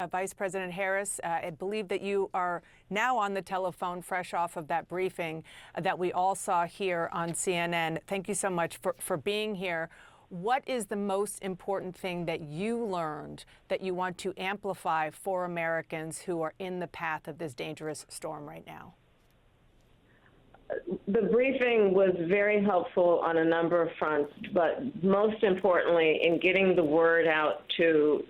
Vice President Harris, I believe that you are now on the telephone fresh off of that briefing that we all saw here on CNN. Thank you so much for being here. What is the most important thing that you learned that you want to amplify for Americans who are in the path of this dangerous storm right now? The briefing was very helpful on a number of fronts, but most importantly in getting the word out to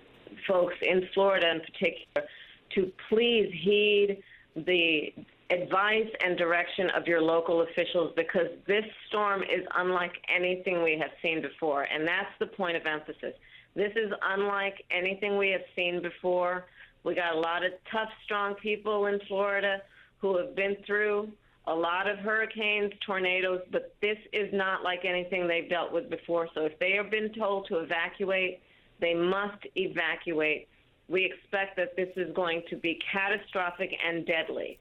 folks in Florida in particular to please heed the advice and direction of your local officials, because this storm is unlike anything we have seen before, and that's the point of emphasis. This is unlike anything we have seen before. We got a lot of tough, strong people in Florida who have been through a lot of hurricanes, tornadoes, but this is not like anything they've dealt with before. So if they have been told to evacuate, they must evacuate. We expect that this is going to be catastrophic and deadly.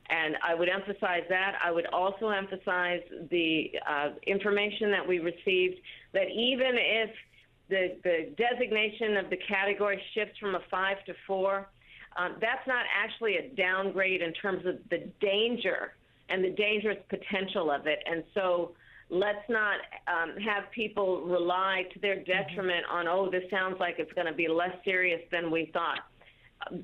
And I would emphasize that. I would also emphasize the information that we received, that even if the designation of the category shifts from a 5 to 4, that's not actually a downgrade in terms of the danger and the dangerous potential of it. And so let's not have people rely to their detriment on, oh, this sounds like it's going to be less serious than we thought.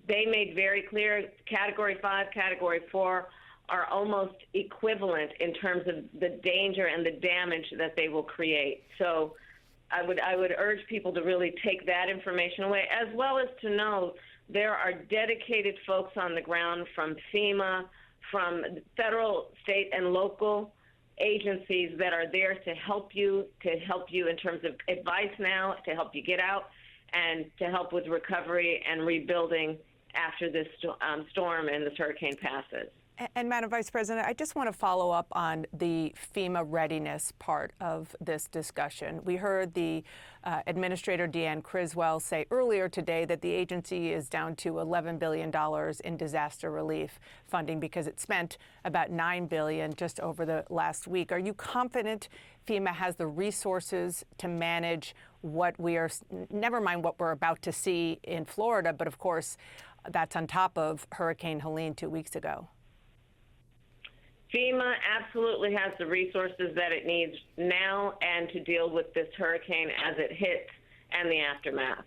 They made very clear Category 5, Category 4 are almost equivalent in terms of the danger and the damage that they will create. So I would urge people to really take that information away, as well as to know there are dedicated folks on the ground from FEMA, from federal, state, and local agencies that are there to help you in terms of advice now, to help you get out, and to help with recovery and rebuilding after this storm and this hurricane passes. And Madam Vice President, I just want to follow up on the FEMA readiness part of this discussion. We heard the Administrator Deanne Criswell say earlier today that the agency is down to $11 billion in disaster relief funding because it spent about $9 billion just over the last week. Are you confident FEMA has the resources to manage what we are, never mind what we're about to see in Florida, but of course, that's on top of Hurricane Helene 2 weeks ago? FEMA absolutely has the resources that it needs now and to deal with this hurricane as it hits and the aftermath.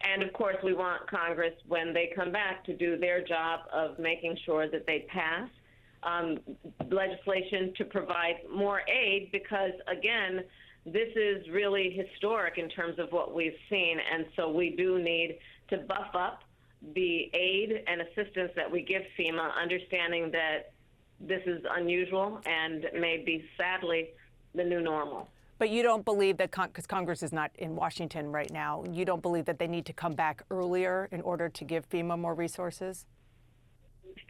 And of course, we want Congress, when they come back, to do their job of making sure that they pass legislation to provide more aid, because again, this is really historic in terms of what we've seen. And so we do need to buff up the aid and assistance that we give FEMA, understanding that this is unusual and may be, sadly, the new normal. But you don't believe that, because Congress is not in Washington right now, you don't believe that they need to come back earlier in order to give FEMA more resources?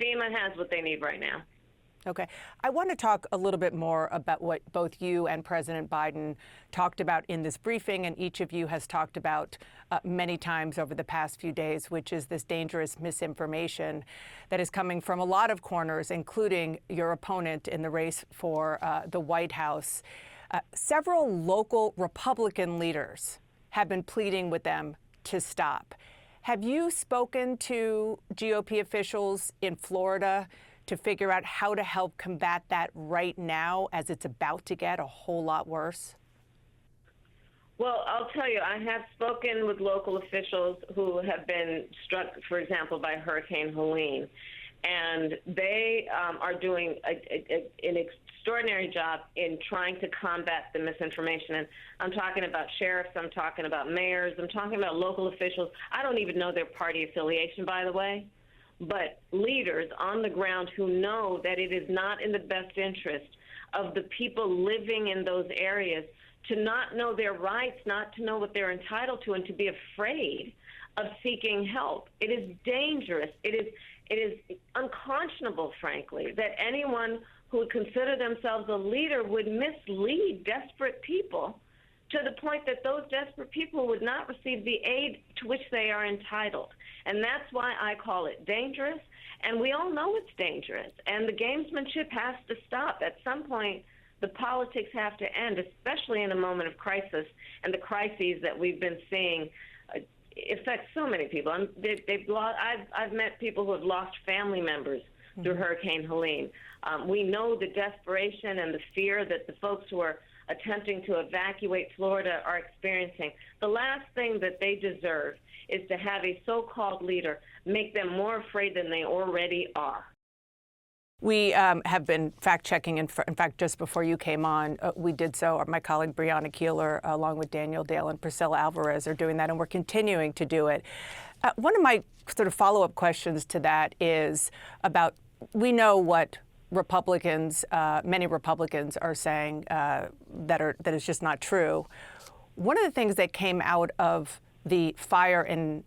FEMA has what they need right now. Okay. I want to talk a little bit more about what both you and President Biden talked about in this briefing, and each of you has talked about many times over the past few days, which is this dangerous misinformation that is coming from a lot of corners, including your opponent in the race for the White House. Several local Republican leaders have been pleading with them to stop. Have you spoken to GOP officials in Florida to figure out how to help combat that right now as it's about to get a whole lot worse? Well, I'll tell you, I have spoken with local officials who have been struck, for example, by Hurricane Helene, and they are doing an extraordinary job in trying to combat the misinformation. And I'm talking about sheriffs, I'm talking about mayors, I'm talking about local officials. I don't even know their party affiliation, by the way, but leaders on the ground who know that it is not in the best interest of the people living in those areas to not know their rights, not to know what they're entitled to, and to be afraid of seeking help. It is dangerous. It is unconscionable, frankly, that anyone who would consider themselves a leader would mislead desperate people to the point that those desperate people would not receive the aid to which they are entitled. And that's why I call it dangerous. And we all know it's dangerous. And the gamesmanship has to stop. At some point, the politics have to end, especially in a moment of crisis and the crises that we've been seeing affects so many people. I've met people who have lost family members through Hurricane Helene. We know the desperation and the fear that the folks who are attempting to evacuate Florida are experiencing. The last thing that they deserve is to have a so-called leader make them more afraid than they already are. We have been fact-checking. In fact, just before you came on, we did so. My colleague Brianna Keeler, along with Daniel Dale and Priscilla Alvarez, are doing that, and we're continuing to do it. One of my sort of follow-up questions to that is about, we know what Republicans, many Republicans are saying that is just not true. One of the things that came out of the fire in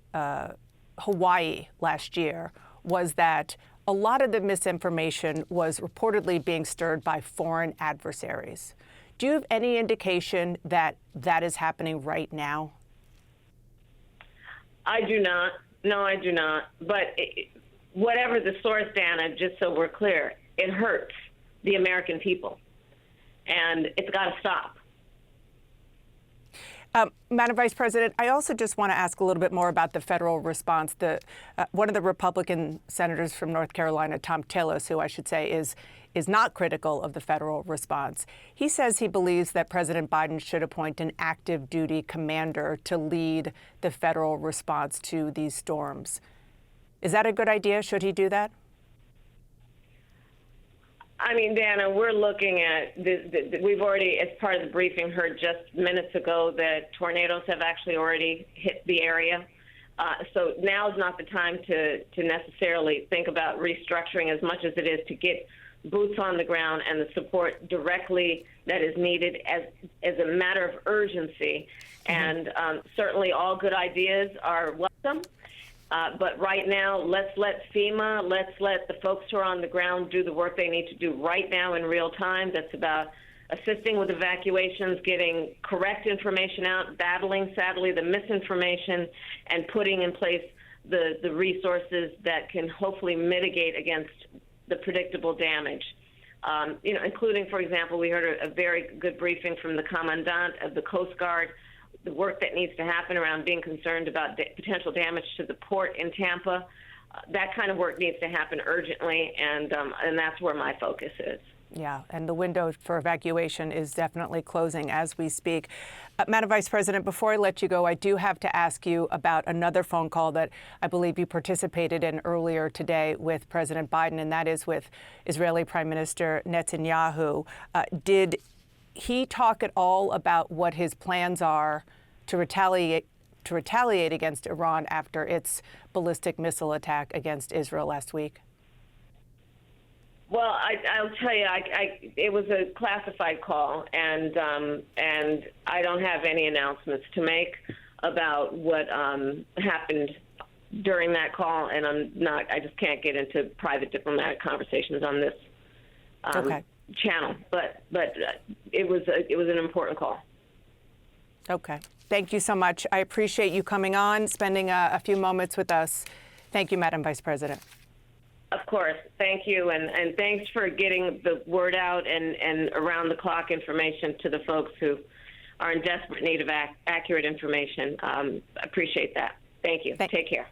Hawaii last year was that a lot of the misinformation was reportedly being stirred by foreign adversaries. Do you have any indication that that is happening right now? I do not. No, I do not. But whatever the source, Dana, just so we're clear, it hurts the American people, and it's got to stop. Madam Vice President, I also just want to ask a little bit more about the federal response. One of the Republican senators from North Carolina, Tom Tillis, who I should say is not critical of the federal response, he says he believes that President Biden should appoint an active duty commander to lead the federal response to these storms. Is that a good idea? Should he do that? I mean, Dana, we're looking at we've already, as part of the briefing, heard just minutes ago that tornadoes have actually already hit the area. So now is not the time to necessarily think about restructuring as much as it is to get boots on the ground and the support directly that is needed as a matter of urgency. And certainly all good ideas are welcome. But right now, let's let FEMA, let's let the folks who are on the ground do the work they need to do right now in real time. That's about assisting with evacuations, getting correct information out, battling, sadly, the misinformation, and putting in place the resources that can hopefully mitigate against the predictable damage. Including, for example, we heard a very good briefing from the Commandant of the Coast Guard, the work that needs to happen around being concerned about potential damage to the port in Tampa. That kind of work needs to happen urgently, and that's where my focus is. Yeah, and the window for evacuation is definitely closing as we speak. Madam Vice President, before I let you go, I do have to ask you about another phone call that I believe you participated in earlier today with President Biden, and that is with Israeli Prime Minister Netanyahu. Did he talk at all about what his plans are to retaliate against Iran after its ballistic missile attack against Israel last week? Well, I'll tell you, it was a classified call, and I don't have any announcements to make about what happened during that call, and I just can't get into private diplomatic conversations on this channel. But it was an important call. Okay. Thank you so much. I appreciate you coming on, spending a few moments with us. Thank you, Madam Vice President. Of course. Thank you. And thanks for getting the word out and around-the-clock information to the folks who are in desperate need of accurate information. I appreciate that. Thank you. Take care.